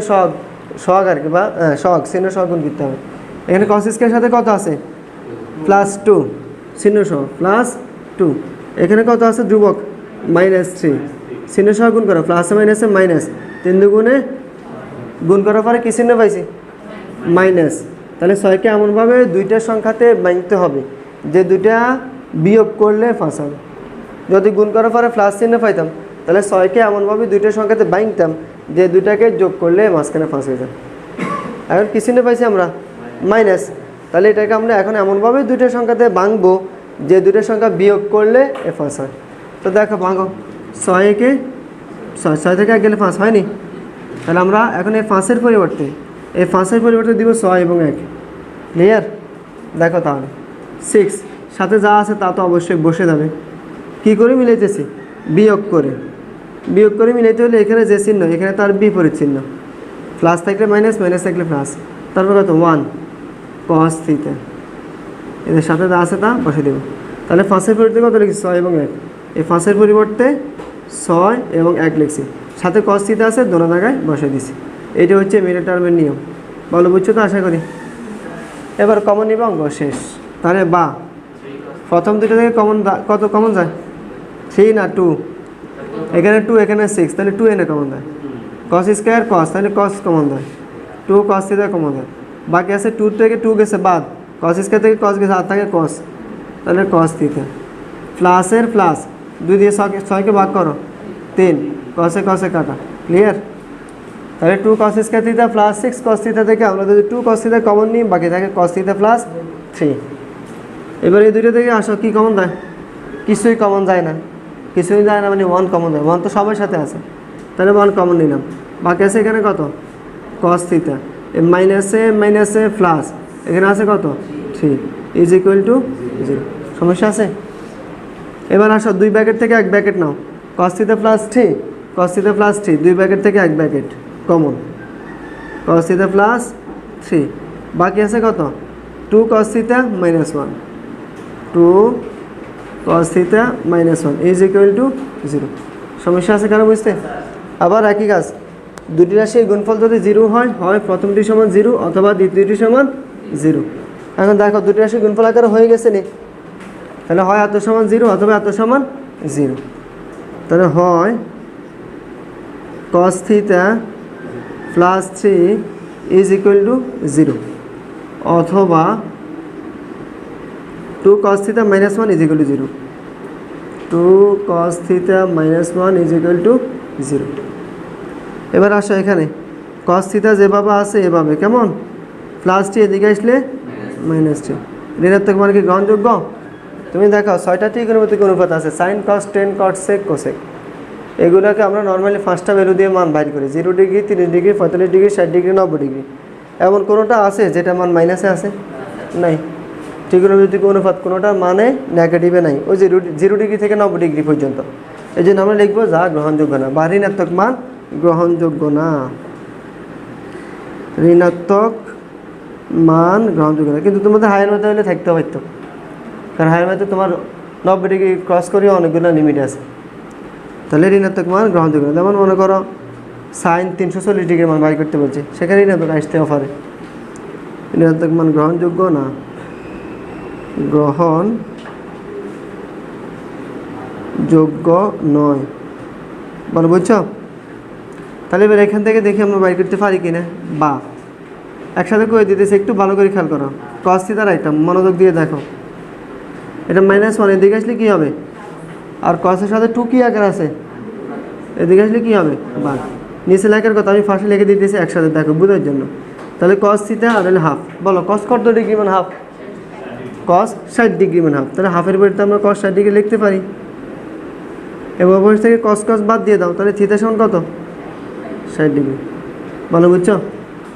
সহগ আর কি, বা সহগ চিহ্ন সহগ গুণ করতে হবে। এখানে কস স্কয়ারের সাথে কত আছে +2 চিহ্ন সহ +2, এখানে কত আছে ধ্রুবক -3 চিহ্ন সহ গুণ করো, প্লাসে মাইনাসে মাইনাস, 3 দুগুণে গুণ করার পরে কি চিহ্ন পাইছি মাইনাস। তাহলে 6কে এমনভাবে দুইটা সংখ্যাতে বাঁধতে হবে যে দুইটা বিয়োগ করলে ফাঁস হবে। যদি গুণ করার পরে প্লাস চিহ্ন পাইতাম তাহলে 6কে এমনভাবে দুইটা সংখ্যাতে বাঁধতাম যে দুইটাকে যোগ করলে মাঝখানে ফাঁস হয়ে যায়। এখন কি চিহ্ন পাইছি আমরা মাইনাস, তাহলে এটাকে আমরা এখন এমনভাবে দুইটা সংখ্যাতে ভাঙবো যে দুইটা সংখ্যা বিয়োগ করলে এ ফাঁস হয়। তো দেখো ভাঙো, 6 থেকে 1 গেলে 5 হয়নি, তাহলে আমরা এখন এই 5-এর পরিবর্তে 5 দিব 6 এবং 1। ক্লিয়ার? দেখো তাহলে 6 সাথে যা আছে তা তো অবশ্যই বসে যাবে, কী করে মিলাইতেছি বিয়োগ করে মিলাইতে হলে এখানে যে চিহ্ন এখানে তার বিপরীত চিহ্ন, প্লাস থাকলে মাইনাস মাইনাস থাকলে প্লাস, তারপর কত 1 কস থিটা, এদের সাথে যা আছে তা বসে দেব। তাহলে 5-এর পরিবর্তে কত লিখছি 6 এবং 1, এই 5-এর পরিবর্তে 6 এবং 1 লিখছি, সাথে কস থিটা আছে দোনো জায়গায় বসে দিছি। এটা হচ্ছে মিডল টার্মের নিয়ম। বলো বুঝছো তো আশা করি? এবার কমন নিবা, অঙ্ক শেষ। তাহলে বা প্রথম দুটো থেকে কত কমন যায় 3 না 2, এখানে 2 এখানে 6, তাহলে 2 এনে কমন যায়, কস স্কোয়ার কস, তাহলে কস কমন যায়, 2 কস থিটা কমন যায়, বাকি আছে 2 থেকে 2 গেছে বাদ, কস স্কোয়ার থেকে কস গেছে আর থাকে কস, তাহলে কস থিটা প্লাসের প্লাস 2 দিয়ে 6কে ভাগ করো 3, কসে কসে কাটা। ক্লিয়ার? তাহলে 2 cos square theta plus 6 cos theta থেকে আমরা যদি 2 কস থিটা কমন নিই, বাকি থাকে কস থিটা প্লাস 3। এবার এই দুটো থেকে আসো কি কমন যায়? কিছুই কমন যায় না, মানে 1 কমন যায়, 1 তো সবার সাথে আছে, তাহলে 1 কমন নিলাম, বাকি আছে এখানে কত কস থিটা, মাইনাসে মাইনাসে প্লাস, এখানে আছে কত 3 ইজ ইকুয়াল টু 0। সমস্যা আছে? এবার আসো 2 ব্র্যাকেট থেকে 1 ব্র্যাকেট নাও, কস থিটা প্লাস 3 2 ব্র্যাকেট থেকে 1 bracket common, cos theta plus 3, বাকি আছে কত 2 cos theta minus 1, 2 cos theta minus 1 is equal to 0। সমস্যা আছে কারো বুঝতে? আবার একই কাজ দুটি রাশির গুণফল যদি জিরো হয়, হয় প্রথমটি সমান জিরো অথবা দ্বিতীয়টি সমান জিরো। এখন দেখো দুটি রাশির গুণফল আকারে হয়ে গেছে নি, তাহলে হয় এত সমান জিরো অথবা এত সমান জিরো। তাহলে হয় cos theta plus 3 is equal to zero অথবা 2 cos theta minus 1 is equal to zero. 2 cos theta minus 1 is equal to zero. এবার আসো এখানে cos থিটা যেভাবে আছে এভাবে, কেমন? প্লাস টি এদিকে আসলে মাইনাস টি, ঋণাত্মক মান কি গ্রহণযোগ্য? তুমি দেখো 6টা ত্রিকোণমিতিক অনুপাত আছে, sine cos tan cot sec cosec, এগুলোকে আমরা নর্মালি 5টা ভ্যালু দিয়ে মান বাইর করি, 0 degree, 30 degree, 45 degree, 60 degree, 90 degree. এমন কোনোটা আছে যেটা মান মাইনাসে আছে? নাই। ত্রিকোণমিতিক অনুপাত কোনোটার মানে নেগেটিভে নাই, ওই 0 ডিগ্রি থেকে 90 ডিগ্রি পর্যন্ত। এই জন্য আমরা লিখবো যা গ্রহণযোগ্য না বা ঋণাত্মক মান গ্রহণযোগ্য না, ঋণাত্মক মান গ্রহণযোগ্য না। কিন্তু তোমাদের হায়ার ম্যাথে হলে থাকতে পারতো, কারণ হায়ার ম্যাথে তোমার 90 ডিগ্রি ক্রস করেও অনেকগুলো লিমিট আছে। তাহলে ঋণাত্মক মান গ্রহণযোগ্য না। যেমন মনে করো সাইন 340 ডিগ্রি মান বাই করতে বলছে, সেখানে ঋণাত্মক আসতেও পারে। ঋণাত্মক মান গ্রহণযোগ্য না, গ্রহণযোগ্য নয়, বলো বুঝছো? তাহলে এবার এখান থেকে দেখি আমরা বাই করতে পারি কিনা, বা একসাথে করে দিতেছে, একটু ভালো করে খেয়াল করো। cos থিটার আইটেম মনোযোগ দিয়ে দেখো, এটা -1 এদিকে আসলে কী হবে? আর কসের সাথে 2 কি আকার আছে, এদিকে আসলে কী হবে? বা নিচে লেখার কথা আমি ফার্স্টে লিখে দিতেছি একসাথে, দেখো বোঝার জন্য। তাহলে cos থিটা আর হলে হাফ, বলো cos কত ডিগ্রি মানে হাফ? cos 60 ডিগ্রি মানে হাফ। তাহলে হাফের পরিবর্তে আমরা cos 60 ডিগ্রি লিখতে পারি, এবং অপর থেকে cos বাদ দিয়ে দাও, তাহলে থিটা সমান কত? 60 ডিগ্রি, বলো বুঝছো?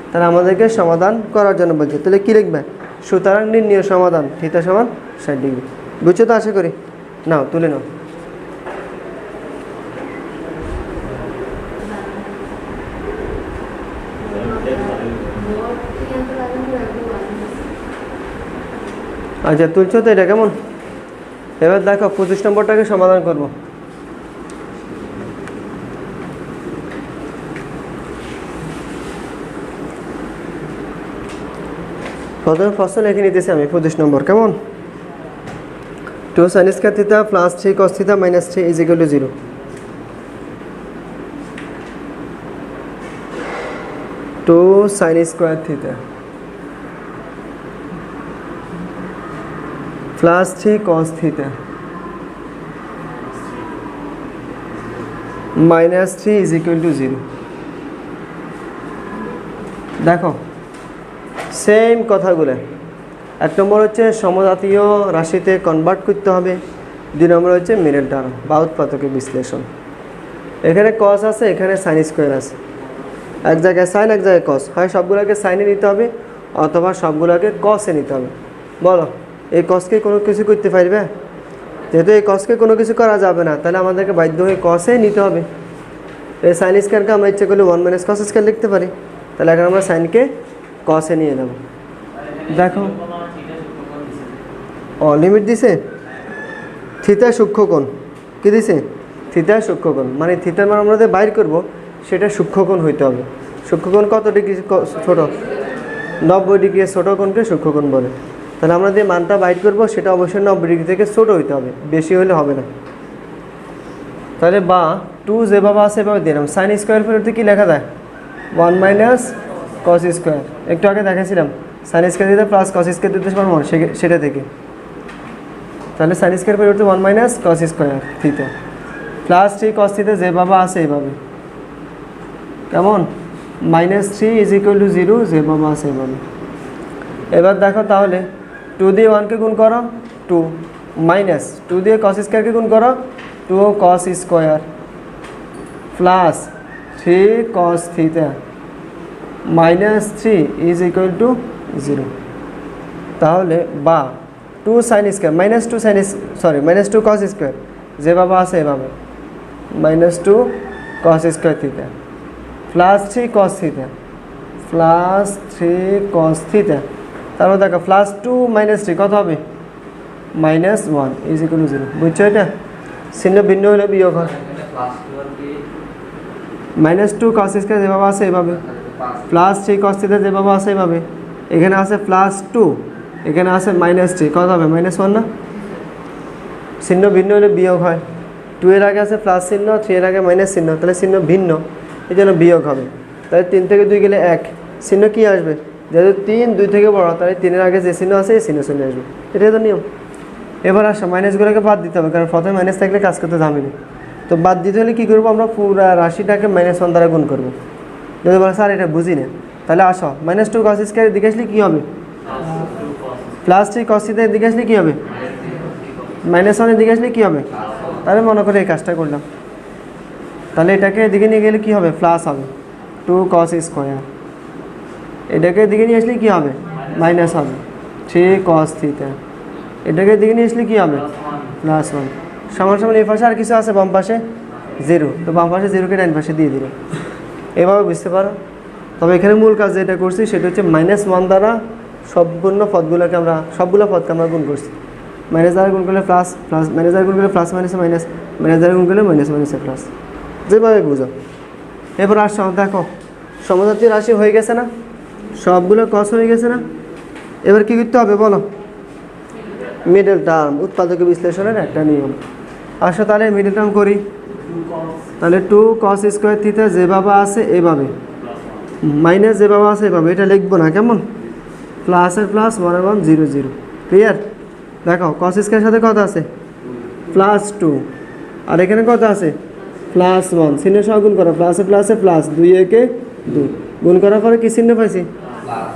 তাহলে আমাদেরকে সমাধান করার জন্য বলছে, তাহলে কী লিখবে? সুতরাং নির্ণয় সমাধান থিটা সমান 60 ডিগ্রি। বুঝছো তো আশা করি? নাও তুলে নাও। আচ্ছা তুলছো তো এটা, কেমন? এবার দেখো 25 নম্বরটাকে সমাধান করব। প্রথমে প্রশ্ন লিখে নিতেছি আমি 25 নম্বর, কেমন? 2 sin square theta plus 3 cos theta minus 3 is equal to 0। 2 sin square theta plus 3 cos theta minus 3 is equal to 0। দেখো সেম কথাগুলো, 1 নম্বর হচ্ছে সমজাতীয় রাশিতে কনভার্ট করতে হবে, 2 নম্বর হচ্ছে মিডল টার্ম বা উৎপাদকের বিশ্লেষণ। এখানে cos আছে, এখানে sin স্কয়ার আছে, এক জায়গায় sin এক জায়গায় cos, হয় সবগুলোকে সাইনে নিতে হবে অথবা সবগুলোকে cos-এ নিতে হবে। বলো এই cos-কে কোনো কিছু করতে পারবে? যেহেতু এই cos-কে কোনো কিছু করা যাবে না, তাহলে আমাদেরকে বাধ্য হয়ে cos-এ নিতে হবে। এই sin স্কয়ারকে আমরা ইচ্ছে করলে 1 - cos স্কয়ার লিখতে পারি, তাহলে এখন আমরা সাইনকে cos-এ নিয়ে নেব। দেখো লিমিট দিছে, থিটা সূক্ষ্মকোণ কি দিছে? থিটা সূক্ষ্মকোণ, মানে থিটার মান আমরা যে বাইর করব সেটা সূক্ষ্মকোণ হইতে হবে। সূক্ষ্মকোণ কত ডিগ্রি ছোট? 90 ডিগ্রি ছোট কোণকে সূক্ষ্মকোণ বলে। তাহলে আমরা যে মানটা বাইর করব সেটা অবশ্যই 90 ডিগ্রি থেকে ছোট হইতে হবে, বেশি হলে হবে না। তাহলে বা 2 যেভাবে আছে এভাবে দিলাম, সাইন স্কয়ার পরিবর্তে কি লেখা যায়? 1 - cos স্কয়ার। একটু আগে দেখাছিলাম সাইন স্কয়ার দিতে প্লাস cos স্কয়ার দিতে পারবো সেটা থেকে। তাহলে সাইন স্কয়ার পরিবর্তে 1 - cos square theta plus 3 cos theta যেভাবে আছে এইভাবে, কেমন? -3 ইজ ইকুয়াল টু 0 যেভাবে আছে এইভাবে। এবার দেখো তাহলে 2 দিয়ে 1কে গুণ করো 2, মাইনাস 2 দিয়ে cos স্কয়ারকে গুণ করো 2 cos square plus 3 cos theta -3 is equal to 0। তাহলে বা 2 sin স্কয়ার -2 cos স্কয়ার যেভাবে আছে এভাবে, -2 cos square theta plus 3 cos theta plus 3 cos theta. তারপর দেখো প্লাস 2 - 3 কত হবে? -1 ইজ ইকুয়াল টু 0। বুঝছো? এটা চিহ্ন ভিন্ন হলে বিয়োগ হয়। -2 cos স্কয়ার যেভাবে আছে এভাবে, +3 cos থিটা যেভাবে আছে এভাবে, এখানে আছে +2, এখানে আছে -3, কত হবে -1 না? চিহ্ন ভিন্ন হলে বিয়োগ হয়। 2 এর আগে আছে প্লাস চিহ্ন, 3 এর আগে মাইনাস চিহ্ন, তাহলে চিহ্ন ভিন্ন, এই জন্য বিয়োগ হবে। তাহলে 3 থেকে 2 গেলে 1, চিহ্ন কি আসবে? যেহেতু 3 2 থেকে বড়, তাহলে 3 এর আগে যে চিহ্ন আছে এই চিহ্ন চলে আসবে, এটাই তো নিয়ম। এবার আসো মাইনাসগুলোকে বাদ দিতে হবে, কারণ প্রথমে মাইনাস থাকলে কাজ করতে ঝামেলা। তো বাদ দিতে হলে কী করবো? আমরা পুরো রাশিটাকে -1 দ্বারা গুণ করবো। যদি বলে স্যার এটা বুঝি না, তাহলে আসো -2 cos স্কয়ার দিকে আসলে কী হবে? +3 cos থিটা দিকে আসলে কী হবে? -1 এর দিকে আসলে কী হবে? তাহলে মনে করে এই কাজটা করলাম, তাহলে এটাকে এদিকে নিয়ে গেলে কী হবে? প্লাস হবে 2 cos স্কয়ার। এটাকে এদিকে নিয়ে আসলে কী হবে? মাইনাস হবে 3 cos থিটা। এটাকে এদিকে নিয়ে আসলে কী হবে? +1 সমান সমান। এই পাশে আর কিছু আছে বাম পাশে 0, তো বাম পাশে 0কে ডান পাশে দিয়ে দিল। এভাবে বুঝতে পারো। তবে এখানে মূল কাজ যেটা করছি সেটা হচ্ছে -1 দ্বারা সম্পূর্ণ পদগুলোকে আমরা সবগুলো পদকে আমরা গুণ করছি। মাইনাস দ্বারা গুণ করলে প্লাস, প্লাস মাইনাস দ্বারা গুণ করলে প্লাস মাইনাসে মাইনাস, মাইনাস দ্বারা গুণ করলে মাইনাস মাইনাসে প্লাস, যেভাবে বুঝো। এবার আসো দেখো সমজাতীয় রাশি হয়ে গেছে না? সবগুলো কস হয়ে গেছে না? এবার কী করতে হবে বলো? মিডল টার্ম, উৎপাদক বিশ্লেষণের একটা নিয়ম। আসো তাহলে মিডল টার্ম করি। তাহলে 2 cos স্কয়ার থিটা যেভাবে আছে এভাবে, মাইনাস যেভাবে আছে এভাবে, এটা লিখবো না কেমন? প্লাসের প্লাস 1 1 0 0, ক্লিয়ার? দেখো cos স্কয়ারের সাথে কত আছে? +2, আর এখানে কত আছে? +1, চিহ্ন সহ গুণ করো, প্লাসে প্লাসে প্লাস, 2 একে 2, গুণ করার পরে কী চিহ্ন পাইছি?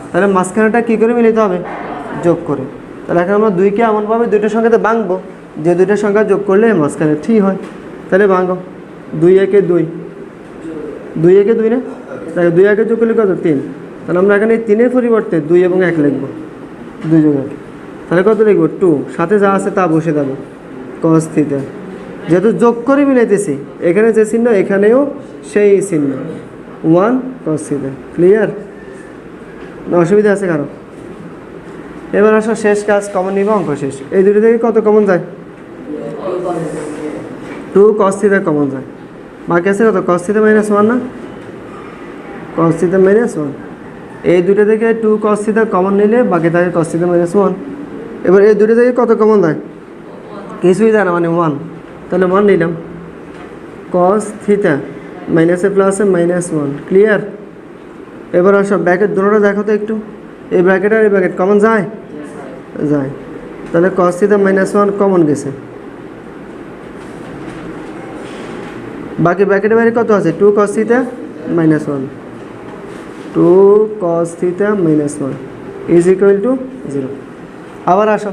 তাহলে মাঝখানেটা কী করে মিলিতে হবে? যোগ করে। তাহলে এখন আমরা 2কে এমনভাবে দুইটার সংখ্যাতে ভাঙবো যে দুইটার সংখ্যা যোগ করলে মাঝখানে ঠিক হয়। তাহলে ভাঙো, 2 একে 2, 2 একে 2 না? দেখো 2 একে যোগ করলে কত? 3। তাহলে আমরা এখানে 3-এর পরিবর্তে 2 এবং 1 লিখবো, 2 যোগ 1, তাহলে কত লিখবো? 2, সাথে যা আছে তা বসে যাবে, cos থিটা। যেহেতু যোগ করে মিলাইতেছি, এখানে যে চিহ্ন এখানেও সেই চিহ্ন, 1 cos থিটা, ক্লিয়ার? না অসুবিধা আছে কারো? এবার আসো শেষ কাজ, কমন নিব, অঙ্ক শেষ। এই দুটো থেকে কত কমন যায়? 2 cos থিটা কমন যায়। বাকি আছে কত? cos থিটা -1 না? cos theta -1। এই দুটো থেকে 2 cos থিটা কমন নিলে বাকি থাকে cos থিটা -1। এবার এই দুটো থেকে কত কমন যায়? কিছুই যায় না, মানে 1। তাহলে 1 নিলাম। cos থিটা মাইনাসে প্লাসে -1, ক্লিয়ার? এবার আসো ব্র্যাকেট দুটোটা দেখো তো একটু, এই ব্র্যাকেট আর এই ব্র্যাকেট কমন যায়? যায়। তাহলে cos থিটা -1 কমন গেছে। বাকি ব্র্যাকেটের বাইরে কত আছে? 2 cos theta -1, 2 cos theta -1 is equal to 0। আবার আসো,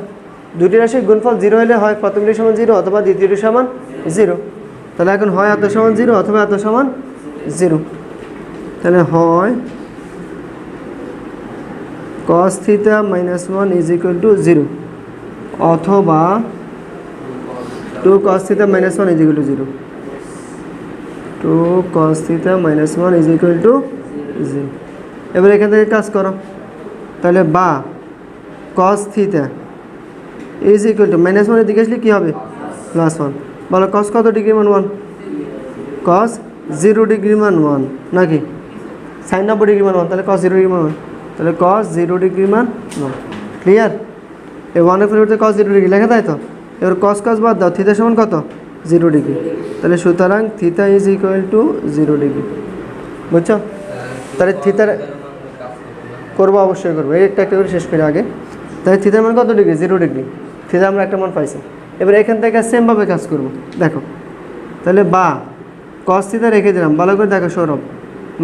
দুটি রাশির গুণফল 0 হলে হয় প্রথমটি সমান 0 অথবা দ্বিতীয়টি সমান 0। তাহলে এখন হয় এত সমান 0 অথবা এত সমান 0। তাহলে হয় cos theta -1 is equal to 0 অথবা 2 cos theta -1 is equal to 0, 2 cos theta -1 is equal to 0। এবার এখান থেকে কাজ করো, তাহলে বা cos theta is equal to -1 এর দিকে আসলে কী হবে? +1। বলো cos কত ডিগ্রি মান 1? cos 0 ডিগ্রি মান 1 নাকি? sin 90 ডিগ্রি মান 1, তাহলে cos 0 ডিগ্রি মান 1, তাহলে cos 0 ডিগ্রি মান 1, ক্লিয়ার? এই 1-এর পরিবর্তে cos 0 ডিগ্রি লেখা, তাই তো? এবার cos cos বাদ দাও, থিটা সমান কত? 0 ডিগ্রি। তাহলে সুতরাং theta is equal to 0 degree, বুঝছো? তাহলে থিটার করবো, অবশ্যই করবো, এই একটা একটা করে শেষ করে আগে। তাহলে থিটার মান কত ডিগ্রি? 0 ডিগ্রি। থিটা আমরা একটা মান পাইছি। এবার এখান থেকে সেমভাবে কাজ করব, দেখো। তাহলে বা cos থিটা রেখে দিলাম, ভালো করে দেখো সৌরভ,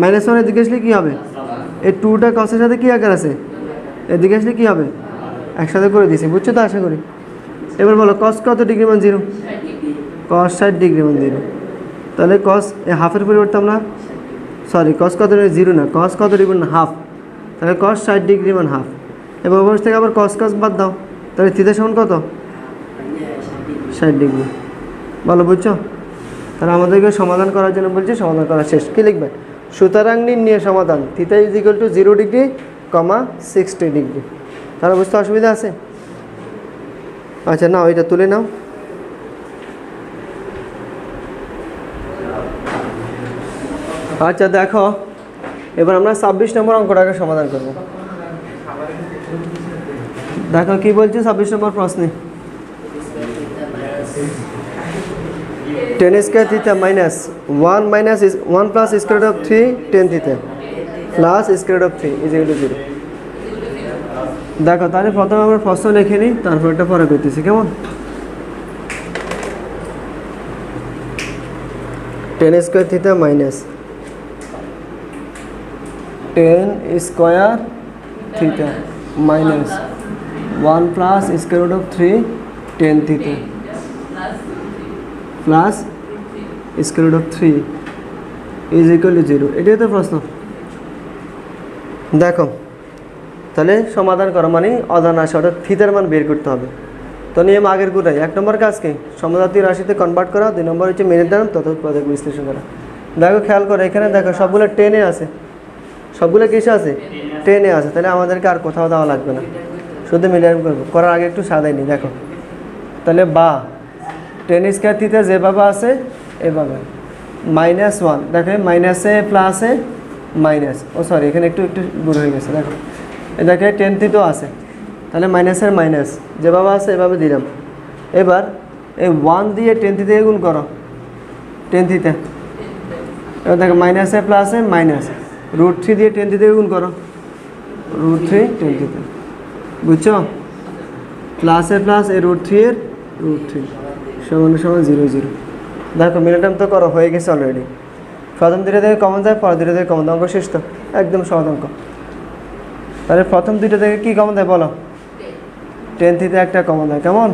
-1 এর দিকে আসলে কী হবে? এই 2টা cos এর সাথে কী আকার আছে? এদিকে আসলে কী হবে? একসাথে করে দিয়েছি, বুঝছো তো আশা করি। এবার বলো cos কত ডিগ্রি মান 0? cos 60 ডিগ্রি মান 0। তাহলে cos এই হাফের পরিবর্তে আমরা cos কত 0 না, cos কত ডিগ্রি মান হাফ, তাহলে cos 60 ডিগ্রি মান হাফ। এবার ওপর থেকে আবার cos cos বাদ দাও, তাহলে থিটা সমান কত? 60 ডিগ্রি। বলো বুঝছো? তাহলে আমাদেরকে সমাধান করার জন্য বলছি, সমাধান করা শেষ। কী লিখবে? সুতরাং নির্ণয় সমাধান theta is equal to 0 degree, 60 degree. তাহলে বুঝতে অসুবিধা আছে? আচ্ছা নাও, এটা তুলে নাও। আচ্ছা দেখো, এবার আমরা 26 নম্বর অঙ্কটাকে সমাধান করব। দেখো কি বলছে 26 নম্বর প্রশ্নে, 10 square theta minus 1 plus square root of 3 10 theta plus square root of 3 is equal to 0। দেখো তাহলে প্রথমে আমরা প্রশ্ন লিখে নিই, তারপর এটা পরে করতেছি, কেমন? 10 square theta minus 10 square theta minus 1 plus square root of 3 10 theta plus square root of 3 is equal to 0। এটাই তো প্রশ্ন। দেখো তাহলে সমাধান করা মানে অজানা রাশি অর্থাৎ থিটার মান বের করতে হবে। তো নিয়ম আগের গুটাই, 1 নম্বর কাজকে সমজাতীয় রাশিতে কনভার্ট করা, 2 নম্বর হচ্ছে মেনে টার্ম তথা উৎপাদক বিশ্লেষণ করা। দেখো খেয়াল করে এখানে দেখো সবগুলো 10-এ আছে, সবগুলো কিসে আছে? 10-এ আছে। তাহলে আমাদেরকে আর কোথাও দেওয়া লাগবে না, শুধু মিলিয়ন করবো। করার আগে একটু সাদাই নি। দেখো তাহলে বা 10 স্কয়ার থিটা যেভাবে আছে এভাবে -1, দেখো মাইনাসে প্লাসে মাইনাস, ও সরি এখানে একটু ভুল হয়ে গেছে। দেখো এ দেখে 10 থিটাও আছে, তাহলে মাইনাসের মাইনাস যেভাবে আছে এভাবে দিলাম। এবার এই 1 দিয়ে 10 থিটা গুণ করো, 10 থিটা। এবার দেখো মাইনাসে প্লাসে মাইনাস, √3 দিয়ে 10 থিটা গুণ করো, √3 10 থিটা। বুঝছো? প্লাসে প্লাস এই √3 এর √3 সমান সমান 0 0। দেখো মিনিটাম তো করো, হয়ে গেছে অলরেডি। প্রথম দুটো থেকে কমন যায়, পরের দুটো থেকে কমন দেয়, অঙ্ক শেষ তো, একদম সহজ অঙ্ক। তাহলে প্রথম দুটো থেকে কী কমন দেয় বলো? 10 থিটা একটা কমন দেয়, কেমন?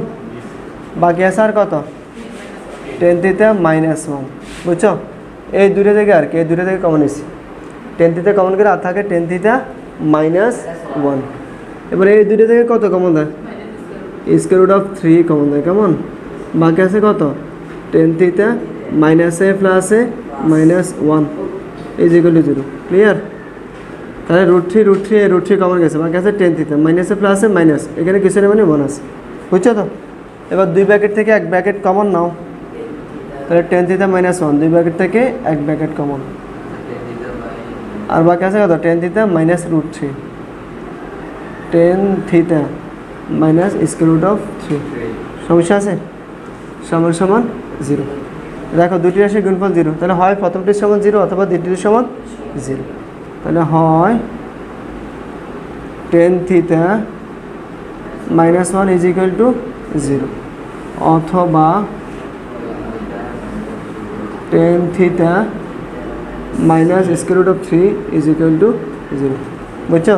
বাকি আছে আর কত? 10 থিটা -1। বুঝছো? এই দুটো থেকে আর কি, এই দুটো থেকে কমন এসেছি, 10 থিটা কমন করে আর থাকে 10 থিটা -1। এবার এই দুটো থেকে কত কমন দেয়? স্কয়ার রুট অফ 3 কমন দেয়, কেমন? বাকি আছে কত? 10 থিটা মাইনাসে প্লাসে -1 ইজ ইকুয়াল টু 0। ক্লিয়ার? তাহলে √3 কমন গেছে, বাকি আছে 10 থিটা মাইনাসে প্লাসে মাইনাস, এখানে কিছু মানে বোনাস। বুঝছো তো? এবার 2 ব্র্যাকেট থেকে 1 ব্র্যাকেট কমন নাও, তাহলে 10 থিটা -1, 2 ব্র্যাকেট থেকে 1 ব্র্যাকেট কমন, আর বাকি আছে কত? 10 theta -√3, 10 theta minus square root of 3। সমস্যা আছে? সমান সমান 0। দেখো দুটি রাশির গুণফল 0, তাহলে হয় প্রথমটির সমান 0 অথবা দ্বিতীয়টির সমান 0। তাহলে হয় 10 থিটা -1 ইজ ইকুয়াল টু 0 অথবা 10 theta minus square root of 3 is equal to 0। বুঝছো?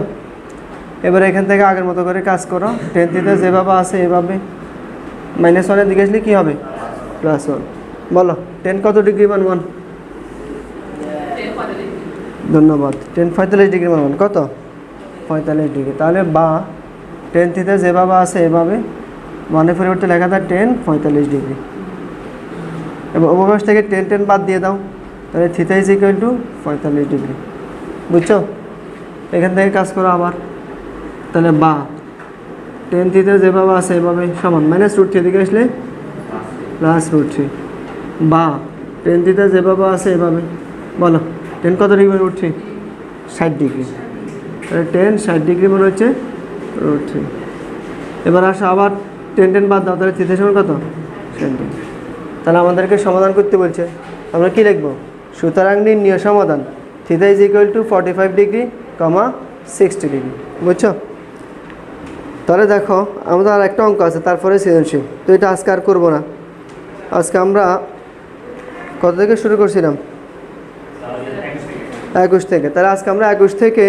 এবার এখান থেকে আগের মতো করে কাজ করো, 10 থিটা যেভাবে আছে এভাবে, -1 এর দিকে আসলে কী হবে? +1। বলো 10 কত ডিগ্রি মান 1? ধন্যবাদ। 10 45 ডিগ্রি মান 1 কত? 45 ডিগ্রি। তাহলে বা 10 থিটা যেভাবে আছে এভাবে, 1-এর পরিবর্তে লেখা থাকে 10 45 ডিগ্রি। এবার অবকাশ থেকে 10 বাদ দিয়ে দাও, তাহলে theta is equal two 45 degree. বুঝছো? এখান থেকে কাজ করো আবার, তাহলে বা 10 থিটা যেভাবে আছে এভাবে সমান -√3 দিকে আসলে +√3, বা 10 থিটা যেভাবে আছে এভাবে, বলো 10 কত ডিগ্রি √3? 60 ডিগ্রি। তাহলে 10 60 ডিগ্রি মনে হচ্ছে √3। এবার আসো আবার 10 বাদ দাও, তাহলে থিটা সমান কত? 60 ডিগ্রি। তাহলে আমাদেরকে সমাধান করতে বলছে, আমরা কি লিখবো? সুতরাং নির্ণীয় সমাধান theta is equal two 45 degree, 60 degree. বুঝছো? তাহলে দেখো আমাদের আর একটা অঙ্ক আছে, তারপরে সৃজনশীল। তো এটা আজকে আর করবো না। আজকে আমরা কত থেকে শুরু করছিলাম? 21 থেকে। তাহলে আজকে আমরা 21 থেকে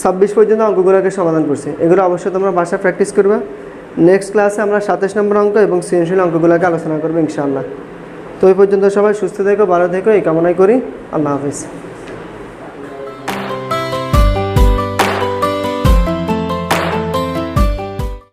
26 পর্যন্ত অঙ্কগুলোকে সমাধান করছি। এগুলো অবশ্যই তোমরা বাসায় প্র্যাকটিস করবে। নেক্সট ক্লাসে আমরা 27 নম্বর অঙ্ক এবং সৃজনশীল অঙ্কগুলোকে আলোচনা করবো ইনশাআল্লাহ। তো ওই পর্যন্ত সবাই সুস্থ থেকো, ভালো থেকো, এই কামনাই করি। আল্লাহ হাফিজ।